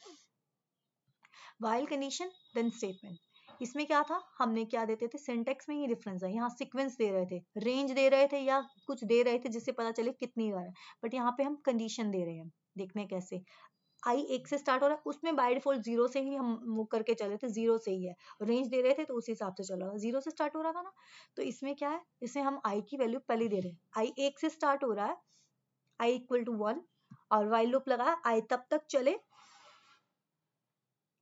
S1: वाइल कंडीशन देन स्टेटमेंट, इसमें क्या था, हमने क्या देते थे, सिंटेक्स में ही डिफरेंस है। यहाँ सीक्वेंस दे रहे थे, रेंज दे रहे थे या कुछ दे रहे थे जिससे पता चले कितनी बार है, बट यहाँ पे हम कंडीशन दे रहे हैं। देखने कैसे, आई 1 से स्टार्ट हो रहा है, उसमें बाय डिफॉल्ट 0 से ही हम मूव करके चले थे, 0 से ही है। रेंज दे रहे थे तो उस हिसाब से चल रहा था, 0 से स्टार्ट हो रहा था ना। तो इसमें क्या है, इसमें हम आई की वैल्यू पहले दे रहे हैं। आई 1 से स्टार्ट हो रहा है, आई इक्वल टू 1, और वाइल लूप लगाया, आई तब तक चले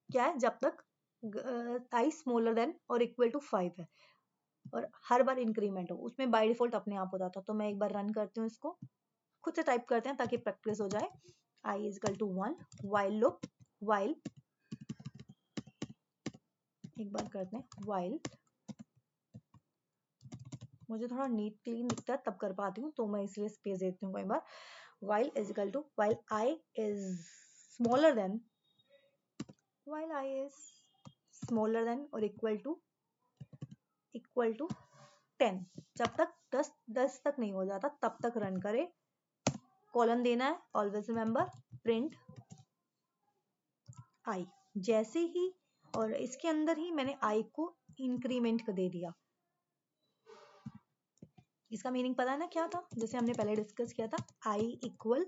S1: क्या है, जब तक आई स्मॉलर देन और इक्वल टू 5 है, और हर बार इंक्रीमेंट हो। उसमें बाय डिफॉल्ट अपने आप होता था। तो मैं एक बार रन करती हूँ इसको, खुद से टाइप करते हैं ताकि प्रैक्टिस हो जाए। I is equal to 1, while loop, while, एक बार करते हैं वाइल, मुझे थोड़ा नीट क्लीन दिखता है तब कर पाती हूँ तो मैं इसलिए स्पेस देती हूँ कई बार। While is equal to, while I is smaller than, while I is smaller than और इक्वल टू 10। जब तक 10 तक नहीं हो जाता तब तक रन करे। कॉलन देना है, ऑलवेज रिमेंबर प्रिंट आई। जैसे ही, और इसके अंदर ही मैंने आई को इंक्रीमेंट कर दे दिया। इसका मीनिंग पता है ना क्या था, जैसे हमने पहले डिस्कस किया था, I equal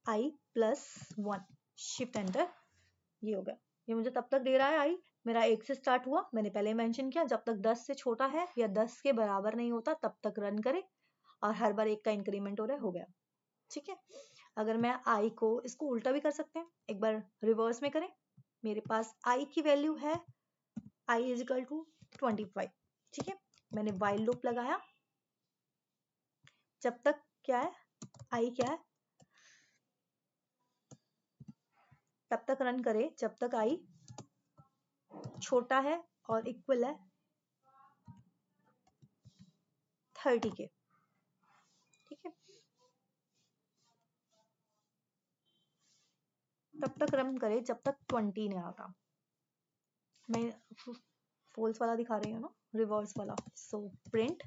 S1: I plus 1, shift enter, ये हो गया। ये मुझे तब तक दे रहा है आई, मेरा 1 से स्टार्ट हुआ, मैंने पहले मेंशन किया, जब तक 10 से छोटा है या 10 के बराबर नहीं होता तब तक रन करे, और हर बार 1 का इंक्रीमेंट हो रहा है, हो गया। ठीक है, अगर मैं आई को, इसको उल्टा भी कर सकते हैं, एक बार रिवर्स में करें। मेरे पास आई की वैल्यू है, आई इज इक्वल टू 25। ठीक है, मैंने वाइल लूप लगाया, जब तक क्या है, आई क्या है, तब तक रन करे जब तक आई छोटा है और इक्वल है 30 के। ठीक है, तब तक रन करे जब तक 20 नहीं आता। मैं फॉल्स वाला दिखा रही हूँ ना, रिवर्स वाला। So print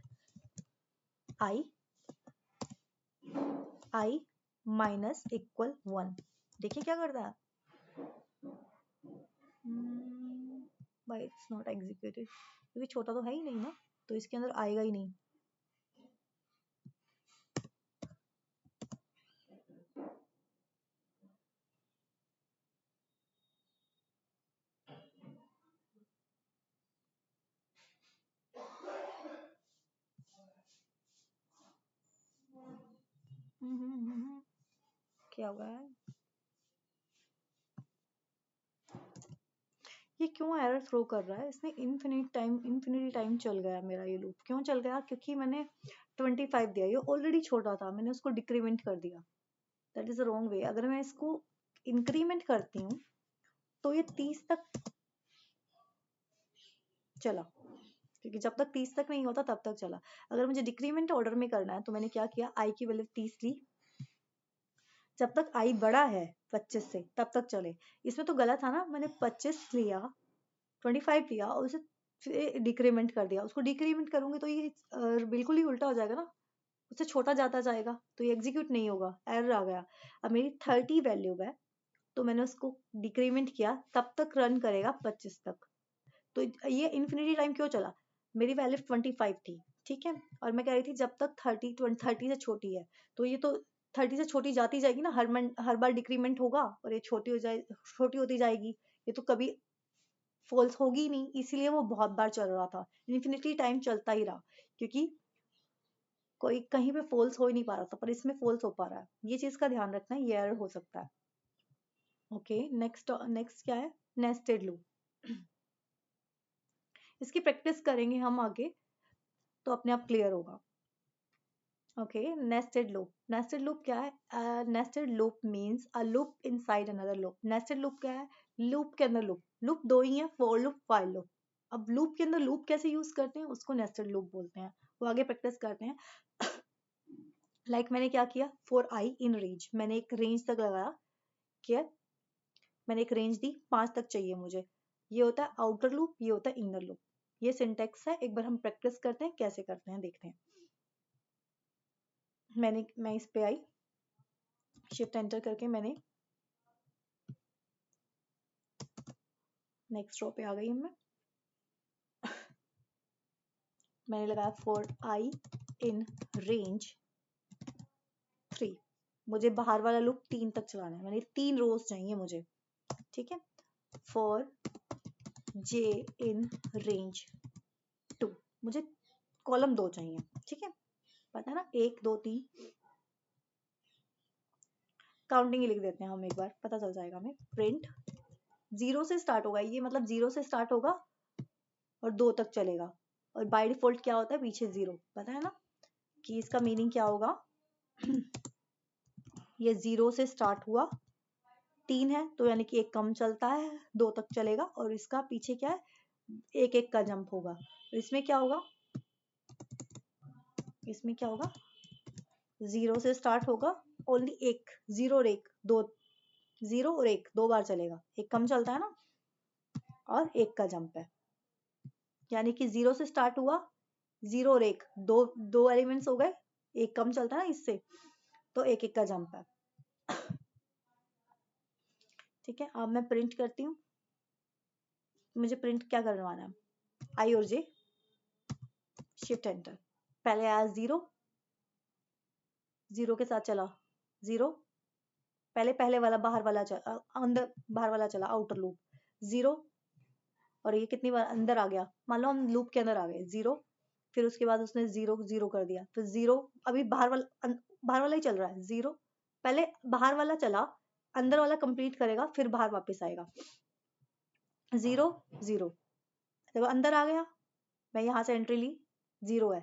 S1: I minus equal 1। देखिए क्या करता है, भाई इट्स नॉट एग्जीक्यूटेड, क्योंकि छोटा तो है ही नहीं ना, तो इसके अंदर आएगा ही नहीं। क्या हुआ है, ये क्यों एरर थ्रो कर रहा है, इसने इन्फिनिटी टाइम चल गया मेरा ये लूप। क्यों चल गया, क्योंकि मैंने 25 दिया, ये ऑलरेडी छोटा था, मैंने उसको डिक्रीमेंट कर दिया। That is the wrong way. अगर मैं इसको इंक्रीमेंट करती हूँ तो ये 30 तक चला, क्योंकि जब तक 30 तक नहीं होता तब तक चला। अगर मुझे डिक्रीमेंट ऑर्डर में करना है तो मैंने क्या किया, आई की वैल्यू 30 ली, जब तक आई बड़ा है 25 से तब तक चले। इसमें तो गलत था ना, मैंने 25 लिया, 25 लिया और उसे डिक्रीमेंट कर दिया। उसको डिक्रीमेंट करूंगी तो ये बिल्कुल ही उल्टा हो जाएगा ना, उससे छोटा जाता जाएगा, तो ये एग्जीक्यूट नहीं होगा, एरर आ गया। अब मेरी 30 वैल्यू है तो मैंने उसको डिक्रीमेंट किया, तब तक रन करेगा 25 तक। तो ये इन्फिनिटी टाइम क्यों चला, मेरी वैल्यू 25 थी, ठीक है, और मैं कह रही थी जब तक 30 से छोटी है, तो ये तो 30 से छोटी जाती जाएगी ना, हर बार डिक्रीमेंट होगा और ये छोटी होती जाएगी, ये तो कभी फॉल्स होगी नहीं, इसीलिए वो बहुत बार चल रहा था, इन्फिनिटी टाइम चलता ही रहा, क्योंकि कोई कहीं पे फॉल्स हो ही नहीं पा रहा था, पर इसमें फॉल्स हो पा रहा है। ये चीज का ध्यान रखना है, ये एरर हो सकता है। ओके, नेक्स्ट क्या है, नेस्टेड लूप। इसकी प्रैक्टिस करेंगे हम आगे तो अपने आप क्लियर होगा। ओके, नेस्टेड लूप क्या है, nested loop means a loop inside another loop. Nested loop क्या है, लूप के अंदर लूप। लूप दो ही है, फॉर लूप, व्हाइल लूप। अब लूप के अंदर लूप कैसे यूज करते हैं, उसको नेस्टेड लूप बोलते हैं, वो आगे प्रैक्टिस करते हैं। मैंने क्या किया, फॉर आई इन रेंज, मैंने एक रेंज तक लगाया, क्या मैंने एक रेंज दी, 5 तक चाहिए मुझे। ये होता है आउटर लूप, ये होता है इनर लूप। ये सिंटेक्स है, एक बार हम प्रैक्टिस करते हैं कैसे करते हैं, देखते हैं। मैं इस पे आई, शिफ्ट एंटर करके मैंने नेक्स्ट रो पे आ गई हूँ मैंने लगाया फॉर आई इन रेंज 3। मुझे बाहर वाला लूप 3 तक चलाना है, मैंने 3 रोज चाहिए मुझे, ठीक है। फॉर जे इन रेंज 2, मुझे कॉलम 2 चाहिए, ठीक है, पता है ना, 1 2 3 काउंटिंग ही लिख देते हैं हम, एक बार पता चल जाएगा हमें। प्रिंट 0 से स्टार्ट होगा ये, मतलब 0 से स्टार्ट होगा और 2 तक चलेगा, और बाय डिफॉल्ट क्या होता है पीछे 0, पता है ना कि इसका मीनिंग क्या होगा। ये 0 से स्टार्ट हुआ, 3 है तो यानी कि 1 कम चलता है, 2 तक चलेगा, और इसका पीछे क्या है, 1 1 का जंप होगा। इसमें क्या होगा, 0 से स्टार्ट होगा, ओनली 1, 0 और 1 2, 0 और 1 2 बार चलेगा, 1 कम चलता है ना, और 1 का जंप है, यानी कि 0 से स्टार्ट हुआ, 0 और 1 दो एलिमेंट्स हो गए, 1 कम चलता है ना इससे, तो 1 1 का जंप है, ठीक है। अब मैं प्रिंट करती हूँ, मुझे प्रिंट क्या करवाना है, आई और जे, शिफ्ट एंटर, पहले आया 0, 0 के साथ चला 0, पहले वाला बाहर वाला चला, अंदर बाहर वाला चला, आउटर लूप 0, और ये कितनी बार अंदर आ गया, मान लो हम लूप के अंदर आ गए 0, फिर उसके बाद उसने 0 0 कर दिया, फिर 0, अभी बाहर वाला ही चल रहा है, 0 पहले बाहर वाला चला, अंदर वाला कंप्लीट करेगा, फिर बाहर वापस आएगा, 0 0, जब अंदर आ गया, मैं यहाँ से एंट्री ली, 0 है,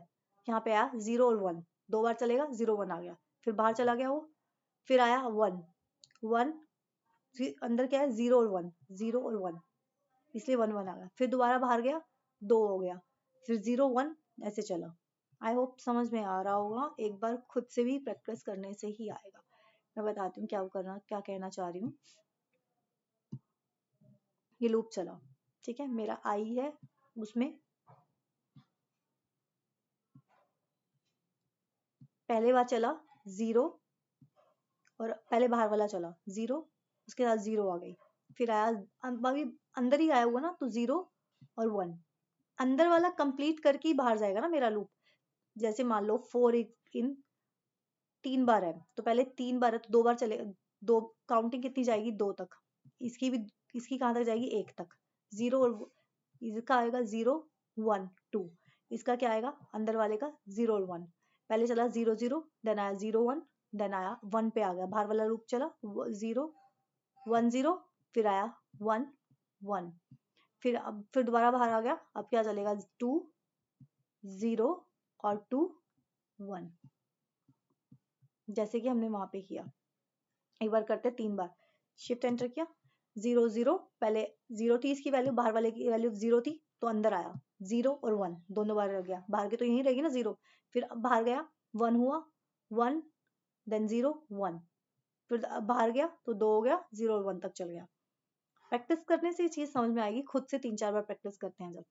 S1: यहाँ पे आया 0 और 1, 2 बार चलेगा 0 1 आ गया, फिर बाहर चला गया वो, फिर आया 1 1, अंदर क्या है 0 और 1, 0 और 1, इसलिए 1 1 आ गया, फिर दोबारा बाहर गया 2 हो गया, फिर 0 1, ऐसे चला। आई होप समझ में आ रहा होगा, एक बार खुद से भी प्रैक्टिस करने से ही आएगा। मैं बताती हूँ क्या करना, क्या कहना चाह रही हूँ। ये लूप चला, ठीक है, मेरा आई है, उसमें पहले बार चला 0, और पहले बाहर वाला चला 0, उसके साथ 0 आ गई, फिर आया अभी अंदर ही आया हुआ ना, तो 0 और 1, अंदर वाला कंप्लीट करके ही बाहर जाएगा ना मेरा लूप। जैसे मान लो 4 इन 3 बार है, तो पहले 3 बार है तो 2 बार चले, दो काउंटिंग कितनी जाएगी 2 तक, इसकी भी, इसकी कहाँ तक जाएगी 1 तक, 0 और इसका आएगा 0 1 2, इसका क्या आएगा अंदर वाले का 0 और 1, पहले चला 0 0, देन आया 0 1, देन आया 1 पे आ गया, बाहर वाला लूप चला 0 1 0, फिर आया 1 1, फिर दोबारा बाहर आ गया, अब क्या चलेगा 2 0 और 2 1, जैसे कि हमने वहां पे किया। एक बार करते 3 बार, शिफ्ट एंटर किया 0 0, पहले 0 थी इसकी वैल्यू, बाहर वाले की वैल्यू 0 थी, तो अंदर आया 0 और 1 दोनों बार रह गया, बाहर के तो यहीं रहेगी ना 0, फिर अब बाहर गया 1 हुआ 1, देन 0 1, फिर अब बाहर गया तो 2 हो गया, 0 और 1 तक चल गया। प्रैक्टिस करने से ये चीज समझ में आएगी, खुद से 3 4 बार प्रैक्टिस करते हैं जब।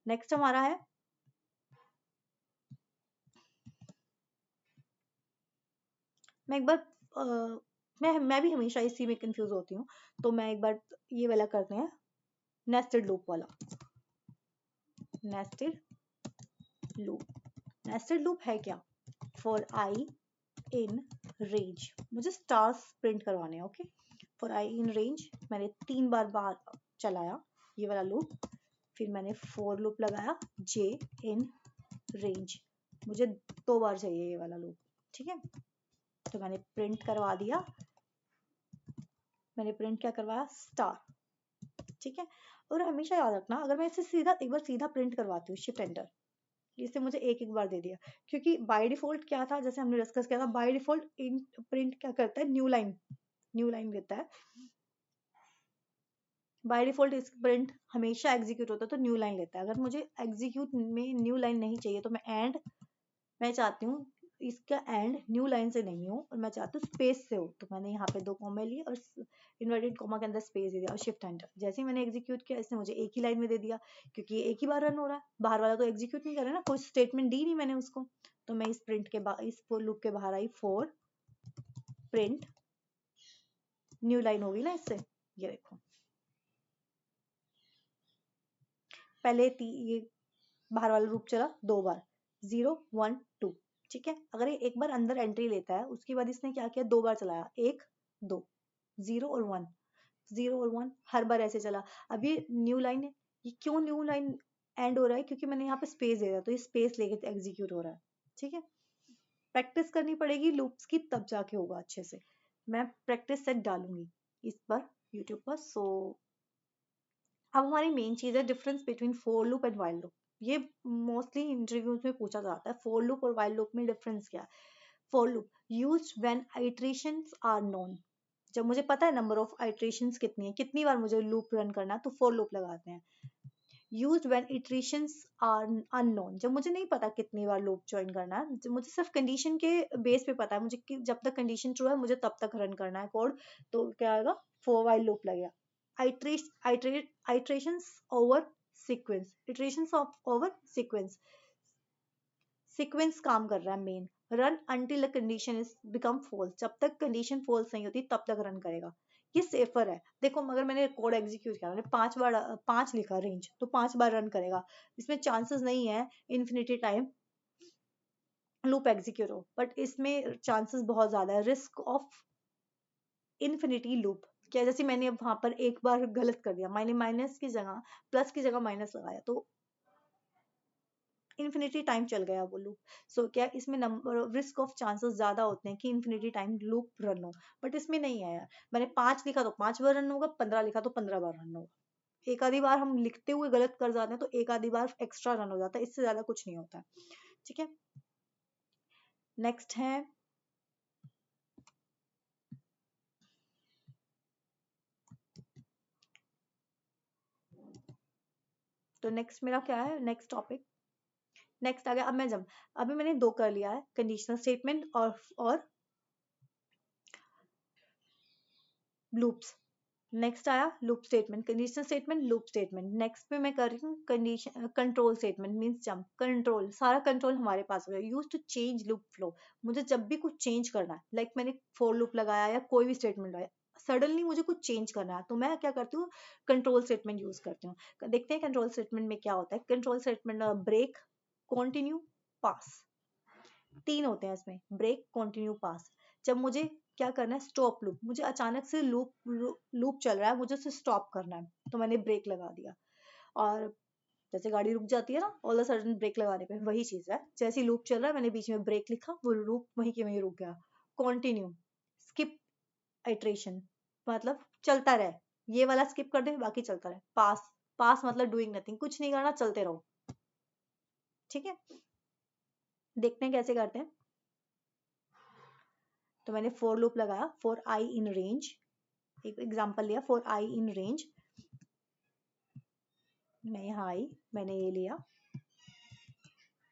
S1: नेक्स्ट हमारा है मैं एक बार मैं भी हमेशा इसी में कंफ्यूज होती हूँ, तो मैं एक बार ये वाला करते हैं, नेस्टेड लूप वाला। नेस्टेड लूप, नेस्टेड लूप है क्या, फॉर आई इन रेंज, मुझे स्टार्स प्रिंट करवाने हैं, okay. For I in range मैंने 3 बार बाहर चलाया ये वाला लूप, फिर मैंने फॉर लूप लगाया जे इन रेंज, मुझे 2 बार चाहिए ये वाला लूप, ठीक है। तो मैंने प्रिंट करवा दिया, मैंने प्रिंट क्या करवाया स्टार, ठीक है। और हमेशा याद रखना, अगर मैं इसे सीधा एक बार सीधा प्रिंट करवाती हूँ शिफ्ट एंटर, इससे मुझे एक एक बार दे दिया, क्योंकि बाय डिफॉल्ट क्या था, जैसे हमने डिस्कस किया था, बाय डिफॉल्ट प्रिंट क्या करता है, न्यू लाइन देता है, बाय डिफॉल्ट इस प्रिंट हमेशा एग्जीक्यूट होता है तो न्यू लाइन लेता है। अगर मुझे एग्जीक्यूट में न्यू लाइन नहीं चाहिए तो मैं चाहती हूँ इसका एंड न्यू लाइन से नहीं हो, और मैं चाहती हूँ स्पेस से हो, तो मैंने यहाँ पे 2 कॉमा लिए और इन्वर्टेड कॉमा के अंदर स्पेस दे दिया और शिफ्ट एंटर, जैसे ही मैंने एग्जीक्यूट किया इसने मुझे एक ही लाइन में दे दिया, क्योंकि ये एक ही बार रन हो रहा है, बाहर वाला तो एग्जीक्यूट नहीं कर रहा है ना, कोई स्टेटमेंट दी नहीं मैंने उसको। तो मैं इस प्रिंट के इस लूप के बाहर आई, फॉर प्रिंट न्यू लाइन होगी ना इससे, ये देखो पहले ये बाहर वाला लूप चला 2 बार 0 1 2, ठीक है। अगर ये एक बार अंदर एंट्री लेता है, उसके बाद इसने क्या किया 2 बार चलाया 1 2, 0 और 1, 0 और 1 हर बार ऐसे चला। अब ये न्यू लाइन है, ये क्यों न्यू लाइन एंड हो रहा है, क्योंकि मैंने यहाँ पे स्पेस दे दिया, तो ये स्पेस लेके एग्जीक्यूट हो रहा है, ठीक है। प्रैक्टिस करनी पड़ेगी लूप्स की, तब जाके होगा अच्छे से। मैं प्रैक्टिस सेट डालूंगी इस पर यूट्यूब पर। सो अब हमारी मेन चीज है difference between for loop and while loop. ये मोस्टली इंटरव्यूज में पूछा जाता है, फोर लूप और वाइल लूप में डिफरेंस क्या है। For loop used when iterations are known, जब मुझे पता है नंबर ऑफ आइटरेशंस कितनी है, कितनी बार मुझे लूप रन करना है, तो फोर लूप लगाते हैं। Used when iterations are unknown, जब मुझे नहीं पता कितनी बार लूप ज्वाइन करना है, मुझे सिर्फ कंडीशन के बेस पे पता है मुझे कि जब तक कंडीशन ट्रू है मुझे तब तक रन करना है कोड, तो क्या आएगा फोर वाइल लूप लगेगा। iterations over sequence, iterations of over sequence काम कर रहा है main. Run until a condition is become false, जब तक कंडीशन false नहीं होती तब तक रन करेगा, ये सेफर है। देखो अगर मैंने कोड एग्जीक्यूट किया, मैंने 5 लिखा रेंज, तो 5 बार रन करेगा, इसमें चांसेस नहीं है इन्फिनिटी टाइम लूप एग्जीक्यूट हो, बट इसमें चांसेस बहुत ज्यादा है, रिस्क ऑफ इन्फिनिटी लूप। क्या जैसे मैंने अब वहां पर एक बार गलत कर दिया, मैंने माइनस की जगह प्लस की जगह माइनस लगाया, तो इन्फिनिटी टाइम चल गया वो लूप। सो क्या इसमें नंबर रिस्क ऑफ चांसेस ज्यादा होते हैं कि इन्फिनिटी टाइम लूप रन हो, बट इसमें नहीं है यार। मैंने 5 लिखा तो 5 बार रन होगा, 15 लिखा तो 15 बार रन होगा। एक आधी बार हम लिखते हुए गलत कर जाते हैं तो एक आधी बार एक्स्ट्रा रन हो जाता है, इससे ज्यादा कुछ नहीं होता है, ठीक है। नेक्स्ट है, तो नेक्स्ट मेरा क्या है, नेक्स्ट टॉपिक, नेक्स्ट आ गया। अब मैं जब, अभी मैंने दो कर लिया है, कंडीशनल स्टेटमेंट और लूप्स। नेक्स्ट आया loop statement, conditional statement, loop statement. Next पे मैं कर रही हूँ condition control statement, means jump control, सारा कंट्रोल हमारे पास है। Use to change loop flow, मुझे जब भी कुछ चेंज करना है, लाइक मैंने फॉर लूप लगाया या कोई भी स्टेटमेंट लगाया, सडनली मुझे कुछ चेंज करना है, तो मैं क्या करती हूँ, कंट्रोल स्टेटमेंट यूज करती हूँ। देखते हैं कंट्रोल स्टेटमेंट में क्या होता है। कंट्रोल स्टेटमेंट ब्रेक, कंटिन्यू, पास, तीन होते हैं इसमें, ब्रेक, कंटिन्यू, पास। जब मुझे क्या करना है, स्टॉप लूप, मुझे अचानक से लूप चल रहा है, मुझे उसे स्टॉप करना है, तो मैंने ब्रेक लगा दिया। और जैसे गाड़ी रुक जाती है ना ऑल ऑफ सडन ब्रेक लगाने पे, वही चीज है, जैसे लूप चल रहा है मैंने बीच में ब्रेक लिखा, वो लूप वहीं के वहीं रुक गया। कंटिन्यू, स्किप आइट्रेशन, मतलब चलता रहे, ये वाला स्किप कर दे बाकी चलता रहे। पास, पास मतलब डूइंग नथिंग, कुछ नहीं करना, चलते रहो। ठीक है, देखते हैं कैसे करते हैं। तो मैंने फोर लूप लगाया, फॉर आई इन रेंज, एक एग्जांपल लिया, फॉर आई इन रेंज, मैं यहाँ आई, मैंने ये लिया,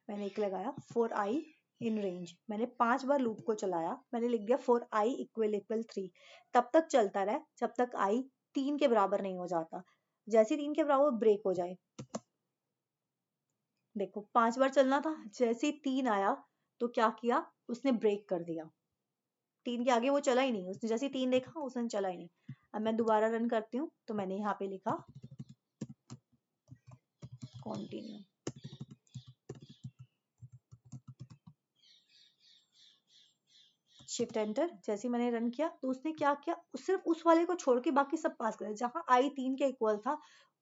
S1: मैंने एक लगाया फॉर आई इन रेंज, मैंने 5 बार लूप को चलाया, मैंने लिख दिया फॉर आई इक्वल इक्वल 3, तब तक चलता रहे जब तक आई 3 के बराबर नहीं हो जाता। जैसे 3 के बराबर ब्रेक हो जाए, देखो 5 बार चलना था, जैसे ही 3 आया तो क्या किया, उसने ब्रेक कर दिया, 3 के आगे वो चला ही नहीं, उसने जैसे ही 3 देखा उसने चला ही नहीं। अब मैं दोबारा रन करती हूँ, तो मैंने यहाँ पे लिखा कंटिन्यू, शिफ्ट एंटर, जैसे ही मैंने रन किया तो उसने क्या किया, सिर्फ उस वाले को छोड़ के बाकी सब पास कर, जहां आई 3 के इक्वल था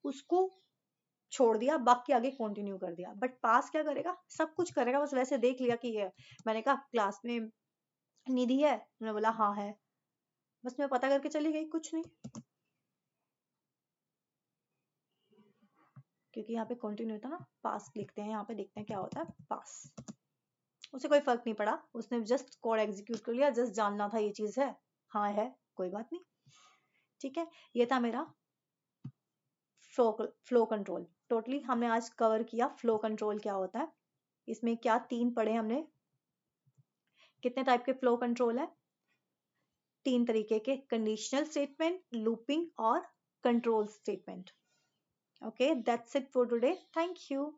S1: उसको छोड़ दिया, बाकी आगे कंटिन्यू कर दिया। बट पास क्या करेगा, सब कुछ करेगा, बस वैसे देख लिया कि ये, मैंने कहा क्लास में निधि है, उन्होंने बोला हाँ है, बस मैं पता करके चली गई, कुछ नहीं, क्योंकि यहाँ पे कंटिन्यू था ना। पास लिखते हैं यहाँ पे, देखते हैं क्या होता है, पास, उसे कोई फर्क नहीं पड़ा, उसने जस्ट कोड एग्जीक्यूट कर लिया, जस्ट जानना था ये चीज है, हाँ है, कोई बात नहीं। ठीक है, ये था मेरा फ्लो कंट्रोल। टोटली हमने आज कवर किया फ्लो कंट्रोल क्या होता है, इसमें क्या तीन पढ़े हमने, कितने टाइप के फ्लो कंट्रोल है, 3 तरीके के, कंडीशनल स्टेटमेंट, लूपिंग और control statement. Okay, that's it for today, thank you.